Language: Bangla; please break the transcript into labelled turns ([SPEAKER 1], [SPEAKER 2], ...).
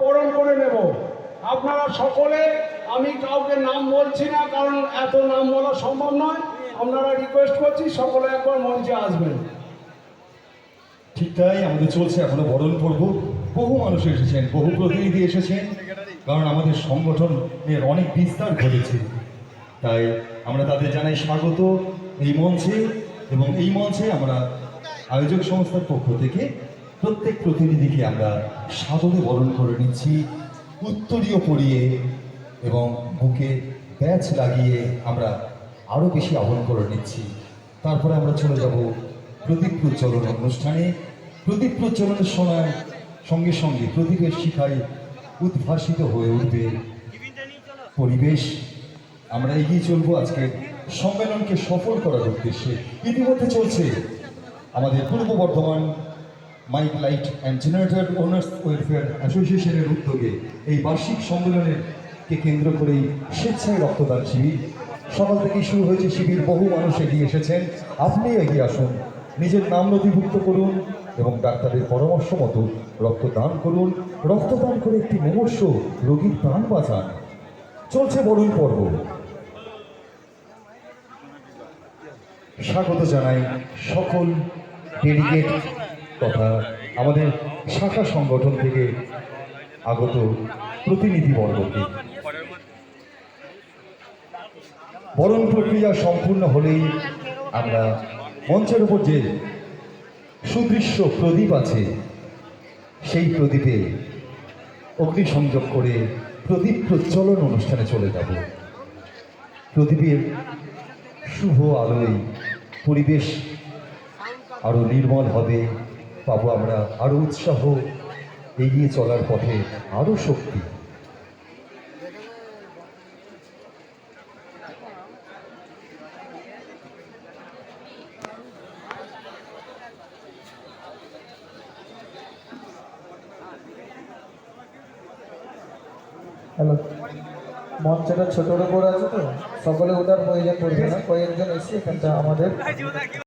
[SPEAKER 1] বরণ করে নেব। আপনারা সকলে, আমি কাউকে নাম বলছি না কারণ এত নাম বলা সম্ভব নয়, আপনারা রিকোয়েস্ট করছি সকলে একবার মঞ্চে আসবেন।
[SPEAKER 2] ঠিক তাই আমাদের চলছে এখনো বরণ পর্ব। বহু মানুষ এসেছেন, বহু প্রতিনিধি এসেছেন, কারণ আমাদের সংগঠনের অনেক বিস্তার ঘটেছে। তাই আমরা তাদের জানাই স্বাগত এই মঞ্চে, এবং এই মঞ্চে আমরা আয়োজক সংস্থার পক্ষ থেকে প্রত্যেক প্রতিনিধিকে আমরা সাদরে বরণ করে নিচ্ছি, উত্তরীয় পরিয়ে এবং বুকে ব্যাচ লাগিয়ে আমরা আরও বেশি আহ্বান করে নিচ্ছি। তারপরে আমরা চলে যাব প্রদীপ প্রজ্বলন অনুষ্ঠানে। প্রদীপ প্রজ্বলনের সময় সঙ্গে সঙ্গে প্রদীপের শিখায় উদ্ভাসিত হয়ে উঠবে পরিবেশ। আমরা এগিয়ে চলবো আজকে সম্মেলনকে সফল করার উদ্দেশ্যে। ইতিমধ্যে চলছে আমাদের Purba Bardhaman mic light and generator owners welfare অ্যাসোসিয়েশনের উদ্যোগে এই বার্ষিক সম্মেলনকে কেন্দ্র করেই স্বেচ্ছায় রক্তদান শিবির। সকাল থেকেই শুরু হয়েছে শিবির, বহু মানুষ এগিয়ে এসেছেন। আপনিও এগিয়ে আসুন, নিজের নাম নথিভুক্ত করুন এবং ডাক্তারের পরামর্শ মতো রক্তদান করুন। রক্তদান করে একটি মুমূর্ষ রোগীর প্রাণ বাঁচান। চলছে বরণ পর্ব। স্বাগত জানাই সকল ডেলিগেট তথা আমাদের শাখা সংগঠন থেকে আগত প্রতিনিধিবর্গকে। বরণ প্রক্রিয়া সম্পূর্ণ হলেই আমরা মঞ্চের উপর যে সুদৃশ্য প্রদীপ আছে সেই প্রদীপে অগ্নিসংযোগ করে প্রদীপ প্রজ্বলন অনুষ্ঠানে চলে যাব। প্রদীপের শুভ আলোয় পরিবেশ আরও নির্মল হবে, পাবো আমরা আরও উৎসাহ, এগিয়ে চলার পথে আরও শক্তি।
[SPEAKER 3] হ্যালো, মঞ্চটা ছোটোর উপর আছে তো সকলে ওঠার প্রয়োজন পড়বে না, কয়েকজন এসে এখানটা আমাদের